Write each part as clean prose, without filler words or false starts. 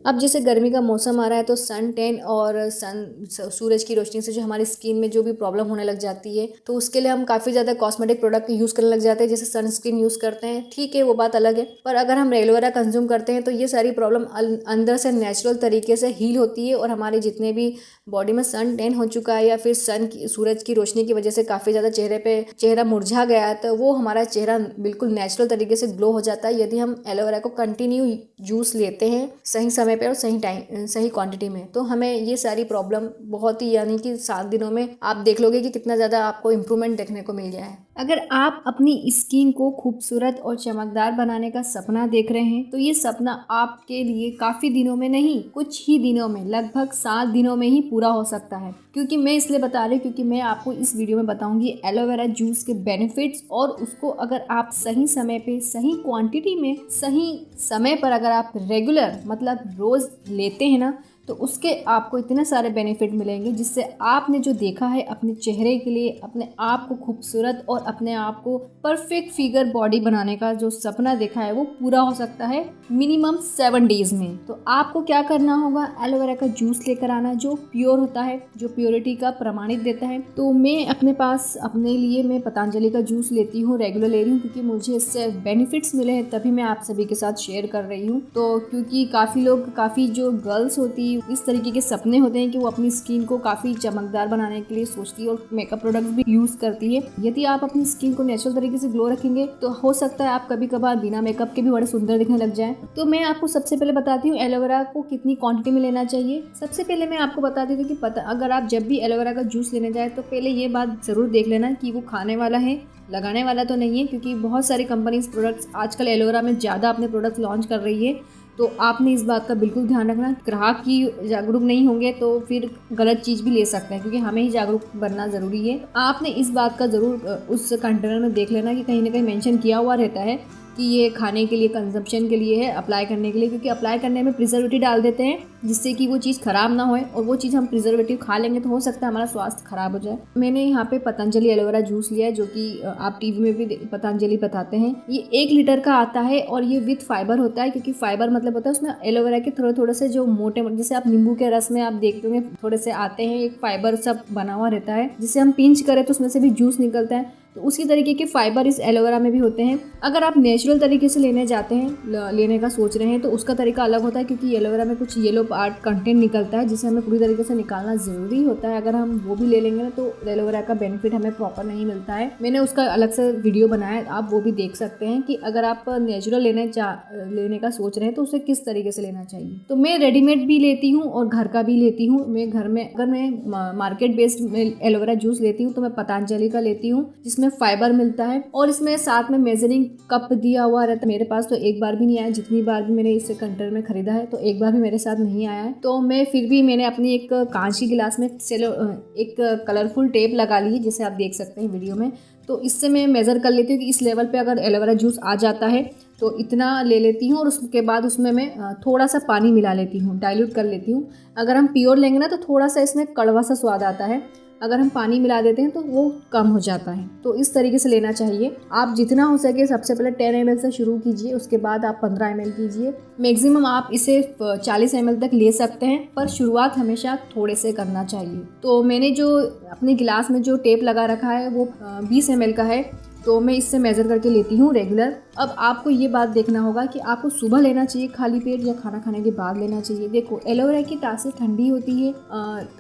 अब जैसे गर्मी का मौसम आ रहा है तो सन टैन और सूरज की रोशनी से जो हमारी स्किन में जो भी प्रॉब्लम होने लग जाती है, तो उसके लिए हम काफ़ी ज़्यादा कॉस्मेटिक प्रोडक्ट यूज़ करने लग जाते हैं, जैसे सनस्क्रीन यूज़ करते हैं। ठीक है, वो बात अलग है, पर अगर हम एलोवेरा कंज्यूम करते हैं तो ये सारी प्रॉब्लम अंदर से नेचुरल तरीके से हील होती है और हमारे जितने भी बॉडी में सन टैन हो चुका है या फिर सूरज की रोशनी की वजह से काफ़ी ज़्यादा चेहरा मुरझा गया है, तो वो हमारा चेहरा बिल्कुल नेचुरल तरीके से ग्लो हो जाता है यदि हम एलोवेरा को कंटिन्यू यूज़ लेते हैं सही समय पे और सही क्वांटिटी में। तो हमें ये सारी प्रॉब्लम बहुत ही, यानी कि 7 दिनों में आप देख लोगे कि कितना ज़्यादा आपको इम्प्रूवमेंट देखने को मिल गया है। अगर आप अपनी स्किन को खूबसूरत और चमकदार बनाने का सपना देख रहे हैं तो ये सपना आपके लिए काफ़ी दिनों में नहीं, कुछ ही दिनों में, लगभग 7 दिनों में ही पूरा हो सकता है। क्योंकि मैं इसलिए बता रही हूँ क्योंकि मैं आपको इस वीडियो में बताऊंगी एलोवेरा जूस के बेनिफिट्स, और उसको अगर आप सही समय पे, सही क्वांटिटी में, सही समय पर अगर आप रेगुलर मतलब रोज़ लेते हैं ना, तो उसके आपको इतने सारे बेनिफिट मिलेंगे जिससे आपने जो देखा है अपने चेहरे के लिए, अपने आप को खूबसूरत और अपने आप को परफेक्ट फिगर बॉडी बनाने का जो सपना देखा है वो पूरा हो सकता है मिनिमम 7 डेज में। तो आपको क्या करना होगा, एलोवेरा का जूस लेकर आना जो प्योर होता है, जो प्योरिटी का प्रमाणित देता है। तो मैं अपने पास अपने लिए मैं पतंजलि का जूस लेती हूँ, रेगुलर ले रही हूँ क्योंकि मुझे इससे बेनिफिट्स मिले हैं, तभी मैं आप सभी के साथ शेयर कर रही हूँ। तो क्योंकि काफ़ी जो गर्ल्स होती इस तरीके के सपने होते हैं कि वो अपनी स्किन को काफ़ी चमकदार बनाने के लिए सोचती है और मेकअप प्रोडक्ट्स भी यूज़ करती है। यदि आप अपनी स्किन को नेचुरल तरीके से ग्लो रखेंगे तो हो सकता है आप कभी कभार बिना मेकअप के भी बड़े सुंदर दिखने लग जाएं। तो मैं आपको सबसे पहले बताती हूँ एलोवेरा को कितनी क्वांटिटी में लेना चाहिए। सबसे पहले मैं आपको बताती हूँ कि अगर आप जब भी एलोवेरा का जूस लेने जाए तो पहले ये बात ज़रूर देख लेना कि वो खाने वाला है, लगाने वाला तो नहीं है, क्योंकि बहुत सारी कंपनीज प्रोडक्ट्स आजकल एलोवेरा में ज़्यादा अपने प्रोडक्ट्स लॉन्च कर रही है। तो आपने इस बात का बिल्कुल ध्यान रखना, ग्राहक ही जागरूक नहीं होंगे तो फिर गलत चीज़ भी ले सकते हैं, क्योंकि हमें ही जागरूक बनना ज़रूरी है। आपने इस बात का ज़रूर उस कंटेनर में देख लेना कि कहीं ना कहीं मेंशन किया हुआ रहता है कि ये खाने के लिए, कंजप्शन के लिए है, अप्लाई करने के लिए, क्योंकि अप्लाई करने में प्रिजर्वेटिव डाल देते हैं जिससे कि वो चीज़ ख़राब ना होए, और वो चीज़ हम प्रिजर्वेटिव खा लेंगे तो हो सकता है हमारा स्वास्थ्य खराब हो जाए। मैंने यहाँ पे पतंजलि एलोवेरा जूस लिया है जो कि आप टीवी में भी पतंजलि बताते हैं। ये 1 लीटर का आता है और ये विथ फाइबर होता है, क्योंकि फाइबर मतलब होता है उसमें एलोवेरा के थोड़े थोड़े से जो मोटे, जैसे आप नींबू के रस में आप देखते होंगे थोड़े से आते हैं, एक फाइबर सब बना हुआ रहता है जिसे हम पिंच करें तो उसमें से भी जूस निकलता है। तो उसी तरीके के फाइबर इस एलोवेरा में भी होते हैं। अगर आप नेचुरल तरीके से लेने जाते हैं, लेने का सोच रहे हैं, तो उसका तरीका अलग होता है, क्योंकि एलोवेरा में कुछ येलो पार्ट कंटेंट निकलता है जिसे हमें पूरी तरीके से निकालना ज़रूरी होता है। अगर हम वो भी ले लेंगे ना तो एलोवेरा का बेनिफिट हमें प्रॉपर नहीं मिलता है। मैंने उसका अलग से वीडियो बनाया है, आप वो भी देख सकते हैं कि अगर आप नेचुरल लेने का सोच रहे हैं तो उसे किस तरीके से लेना चाहिए। तो मैं रेडीमेड भी लेती हूँ और घर का भी लेती हूँ। मैं घर में, अगर मैं मार्केट बेस्ड एलोवेरा जूस लेती हूँ तो मैं पतंजलि का लेती हूँ जिसमें फाइबर मिलता है, और इसमें साथ में मेजरिंग कप दिया हुआ रहता है। मेरे पास तो एक बार भी नहीं आया, जितनी बार भी मैंने इसे कंटेनर में खरीदा है तो एक बार भी मेरे साथ नहीं आया है। तो मैं फिर भी मैंने अपनी एक कांच की गिलास में एक कलरफुल टेप लगा ली है, जिसे आप देख सकते हैं वीडियो में। तो इससे मैं मेज़र कर लेती हूँ कि इस लेवल पे अगर एलोवेरा जूस आ जाता है तो इतना ले लेती हूँ, और उसके बाद उसमें मैं थोड़ा सा पानी मिला लेती हूँ, डाइल्यूट कर लेती हूँ। अगर हम प्योर लेंगे ना तो थोड़ा सा इसमें कड़वा सा स्वाद आता है, अगर हम पानी मिला देते हैं तो वो कम हो जाता है। तो इस तरीके से लेना चाहिए। आप जितना हो सके सबसे पहले 10 ml से शुरू कीजिए, उसके बाद आप 15 ml कीजिए। मैक्सिमम आप इसे 40 ml तक ले सकते हैं, पर शुरुआत हमेशा थोड़े से करना चाहिए। तो मैंने जो अपने गिलास में जो टेप लगा रखा है वो 20 ml का है, तो मैं इससे मेज़र करके लेती हूँ रेगुलर। अब आपको ये बात देखना होगा कि आपको सुबह लेना चाहिए खाली पेट या खाना खाने के बाद लेना चाहिए। देखो एलोवेरा की तासीर ठंडी होती है।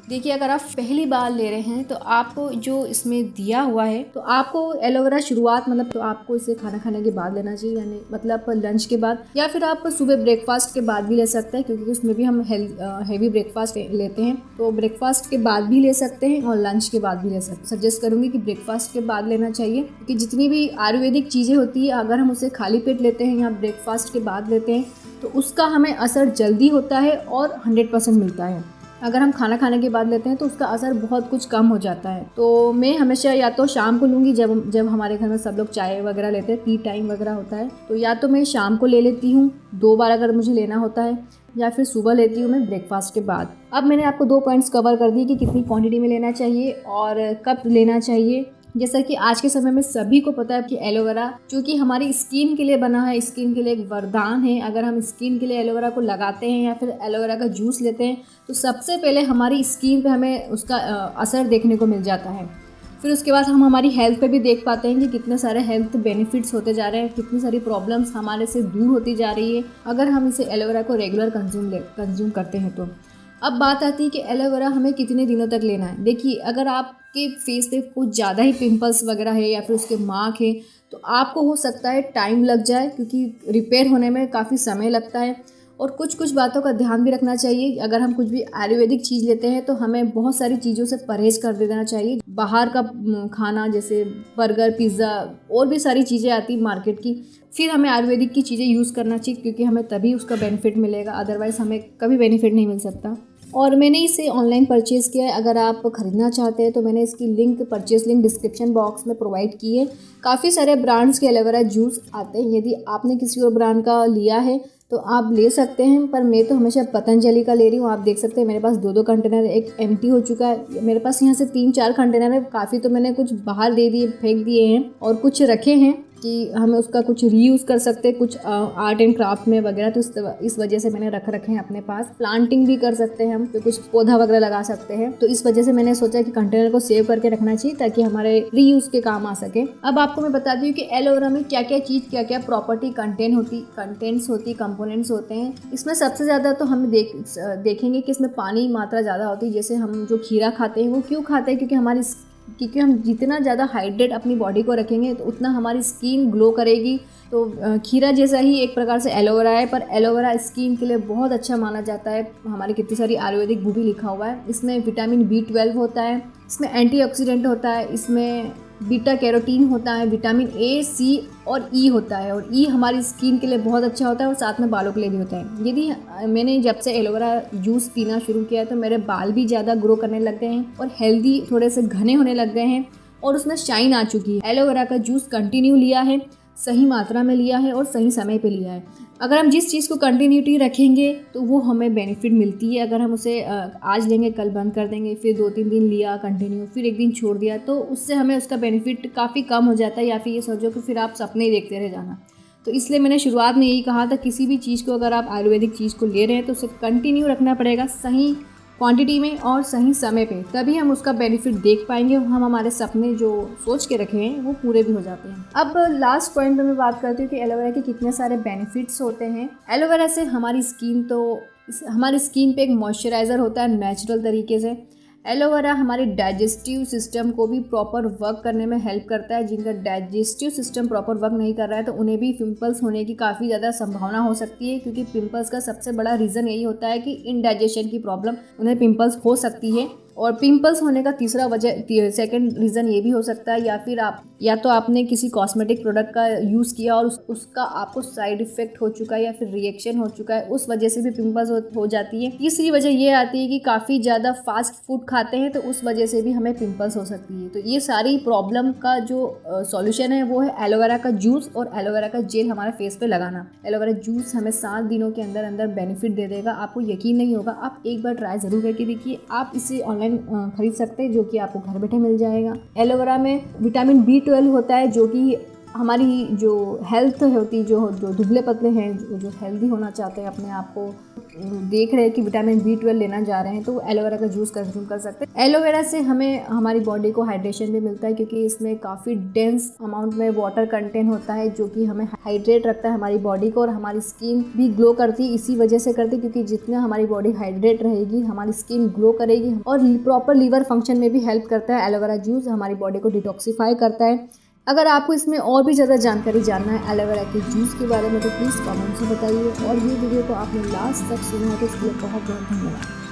देखिए अगर आप पहली बार ले रहे हैं तो आपको जो इसमें दिया हुआ है, तो आपको एलोवेरा शुरुआत मतलब तो आपको इसे खाना खाने के बाद लेना चाहिए, यानी मतलब लंच के बाद, या फिर आप सुबह ब्रेकफास्ट के बाद भी ले सकते हैं, क्योंकि उसमें भी हम हैवी ब्रेकफास्ट लेते हैं। तो ब्रेकफास्ट के बाद भी ले सकते हैं और लंच के बाद भी ले सकते हैं। सजेस्ट करूँगी कि ब्रेकफास्ट के बाद लेना चाहिए, क्योंकि जितनी भी आयुर्वेदिक चीज़ें होती है अगर हम उसे खाली पेट लेते हैं या ब्रेकफास्ट के बाद लेते हैं तो उसका हमें असर जल्दी होता है और 100% मिलता है। अगर हम खाना खाने के बाद लेते हैं तो उसका असर बहुत कुछ कम हो जाता है। तो मैं हमेशा या तो शाम को लूँगी, जब हमारे घर में सब लोग चाय वगैरह लेते हैं, टी टाइम वगैरह होता है, तो या तो मैं शाम को ले लेती हूँ 2 बार अगर मुझे लेना होता है, या फिर सुबह लेती हूँ मैं ब्रेकफास्ट के बाद। अब मैंने आपको 2 पॉइंट्स कवर कर दिए कि कितनी क्वांटिटी में लेना चाहिए और कब लेना चाहिए। जैसा कि आज के समय में सभी को पता है कि एलोवेरा जो कि हमारी स्किन के लिए बना है, स्किन के लिए एक वरदान है। अगर हम स्किन के लिए एलोवेरा को लगाते हैं या फिर एलोवेरा का जूस लेते हैं तो सबसे पहले हमारी स्किन पे हमें उसका असर देखने को मिल जाता है। फिर उसके बाद हम हमारी हेल्थ पे भी देख पाते हैं कि कितने सारे हेल्थ बेनिफिट्स होते जा रहे हैं, कितनी सारी प्रॉब्लम्स हमारे से दूर होती जा रही है अगर हम इसे एलोवेरा को रेगुलर कंज्यूम करते हैं तो। अब बात आती है कि एलोवेरा हमें कितने दिनों तक लेना है। देखिए, अगर आपके फेस पे कुछ ज़्यादा ही पिंपल्स वगैरह है या फिर उसके मार्क है तो आपको हो सकता है टाइम लग जाए, क्योंकि रिपेयर होने में काफ़ी समय लगता है। और कुछ कुछ बातों का ध्यान भी रखना चाहिए। अगर हम कुछ भी आयुर्वेदिक चीज़ लेते हैं तो हमें बहुत सारी चीज़ों से परहेज़ कर देना चाहिए। बाहर का खाना जैसे बर्गर, पिज़्ज़ा और भी सारी चीज़ें आती मार्केट की, फिर हमें आयुर्वेदिक की चीज़ें यूज़ करना चाहिए, क्योंकि हमें तभी उसका बेनिफिट मिलेगा, अदरवाइज़ हमें कभी बेनिफिट नहीं मिल सकता। और मैंने इसे ऑनलाइन परचेज़ किया है। अगर आप ख़रीदना चाहते हैं तो मैंने इसकी परचेज़ लिंक डिस्क्रिप्शन बॉक्स में प्रोवाइड की है। काफ़ी सारे ब्रांड्स के एलोवेरा जूस आते हैं, यदि आपने किसी और ब्रांड का लिया है तो आप ले सकते हैं, पर मैं तो हमेशा पतंजलि का ले रही हूँ। आप देख सकते हैं मेरे पास 2 कंटेनर, एक एम्प्टी हो चुका है। मेरे पास यहाँ से 3-4 कंटेनर है, काफ़ी तो मैंने कुछ बाहर दे दिए, फेंक दिए हैं, और कुछ रखे हैं कि हमें उसका कुछ रीयूज़ कर सकते हैं, कुछ आर्ट एंड क्राफ्ट में वगैरह। तो इस वजह से मैंने रखे हैं अपने पास। प्लांटिंग भी कर सकते हैं हम, तो कुछ पौधा वगैरह लगा सकते हैं। तो इस वजह से मैंने सोचा कि कंटेनर को सेव करके रखना चाहिए ताकि हमारे रीयूज़ के काम आ सके। अब आपको मैं बताती हूँ कि एलोवेरा में क्या क्या प्रॉपर्टी कंटेंट्स होती, कंपोनेंट्स होते हैं। इसमें सबसे ज़्यादा तो हम देखेंगे कि इसमें पानी मात्रा ज़्यादा होती है। जैसे हम जो खीरा खाते हैं वो क्यों खाते हैं, क्योंकि हम जितना ज़्यादा हाइड्रेट अपनी बॉडी को रखेंगे तो उतना हमारी स्किन ग्लो करेगी। तो खीरा जैसा ही एक प्रकार से एलोवेरा है, पर एलोवेरा स्किन के लिए बहुत अच्छा माना जाता है। हमारी कितनी सारी आयुर्वेदिक बुक भी लिखा हुआ है। इसमें विटामिन B12 होता है, इसमें एंटीऑक्सीडेंट होता है, इसमें बीटा कैरोटीन होता है, विटामिन A, C और E होता है। और E हमारी स्किन के लिए बहुत अच्छा होता है और साथ में बालों के लिए भी होता है। यदि मैंने जब से एलोवेरा जूस पीना शुरू किया तो मेरे बाल भी ज़्यादा ग्रो करने लग गए हैं और हेल्दी थोड़े से घने होने लग गए हैं और उसमें शाइन आ चुकी है। एलोवेरा का जूस कंटिन्यू लिया है, सही मात्रा में लिया है और सही समय पे लिया है। अगर हम जिस चीज़ को कंटिन्यूटी रखेंगे तो वो हमें बेनिफिट मिलती है। अगर हम उसे आज लेंगे कल बंद कर देंगे, फिर 2-3 दिन लिया कंटिन्यू, फिर एक दिन छोड़ दिया, तो उससे हमें उसका बेनिफिट काफ़ी कम हो जाता है, या फिर ये सोचो कि फिर आप सपने ही देखते रह जाना। तो इसलिए मैंने शुरुआत में यही कहा था, किसी भी चीज़ को अगर आप आयुर्वेदिक चीज़ को ले रहे हैं तो उसे कंटिन्यू रखना पड़ेगा, सही क्वांटिटी में और सही समय पे, तभी हम उसका बेनिफिट देख पाएंगे और हम हमारे सपने जो सोच के रखे हैं वो पूरे भी हो जाते हैं। अब लास्ट पॉइंट पे मैं बात करती हूँ कि एलोवेरा के कितने सारे बेनिफिट्स होते हैं। एलोवेरा से हमारी स्किन पे एक मॉइस्चराइज़र होता है नेचुरल तरीके से। एलोवेरा हमारे डाइजेस्टिव सिस्टम को भी प्रॉपर वर्क करने में हेल्प करता है। जिनका डाइजेस्टिव सिस्टम प्रॉपर वर्क नहीं कर रहा है तो उन्हें भी पिंपल्स होने की काफ़ी ज़्यादा संभावना हो सकती है, क्योंकि पिंपल्स का सबसे बड़ा रीज़न यही होता है कि इनडाइजेशन की प्रॉब्लम, उन्हें पिंपल्स हो सकती है। और पिंपल्स होने का सेकंड रीज़न ये भी हो सकता है, या तो आपने किसी कॉस्मेटिक प्रोडक्ट का यूज़ किया और उसका आपको साइड इफ़ेक्ट हो चुका है या फिर रिएक्शन हो चुका है, उस वजह से भी पिंपल्स हो जाती है। तीसरी वजह ये आती है कि काफ़ी ज़्यादा फास्ट फूड खाते हैं तो उस वजह से भी हमें पिंपल्स हो सकती है। तो ये सारी प्रॉब्लम का जो सॉल्यूशन है वो है एलोवेरा का जूस और एलोवेरा का जेल हमारे फेस पे लगाना। एलोवेरा जूस हमें 7 दिनों के अंदर बेनिफिट दे देगा। आपको यकीन नहीं होगा, आप एक बार ट्राई ज़रूर करके देखिए। आप इसे ऑनलाइन खरीद सकते हैं, जो कि आपको घर बैठे मिल जाएगा। एलोवेरा में विटामिन B12 होता है, जो कि हमारी जो हेल्थ होती, जो दुबले पतले हैं, जो हेल्दी होना चाहते हैं, अपने आप को देख रहे हैं कि विटामिन B12 लेना जा रहे हैं, तो वो एलोवेरा का जूस कंज्यूम कर सकते हैं। एलोवेरा से हमें हमारी बॉडी को हाइड्रेशन भी मिलता है, क्योंकि इसमें काफ़ी डेंस अमाउंट में वाटर कंटेंट होता है, जो कि हमें हाइड्रेट रखता है हमारी बॉडी को, और हमारी स्किन भी ग्लो करती है। इसी वजह से करती है, क्योंकि जितना हमारी बॉडी हाइड्रेट रहेगी हमारी स्किन ग्लो करेगी। और प्रॉपर लीवर फंक्शन में भी हेल्प करता है एलोवेरा जूस, हमारी बॉडी को डिटॉक्सिफाई करता है। अगर आपको इसमें और भी ज़्यादा जानकारी जानना है एलोवेरा के जूस के बारे में तो प्लीज़ कमेंट से बताइए। और ये वीडियो को आपने लास्ट तक सुना है तो इसके लिए बहुत बहुत धन्यवाद।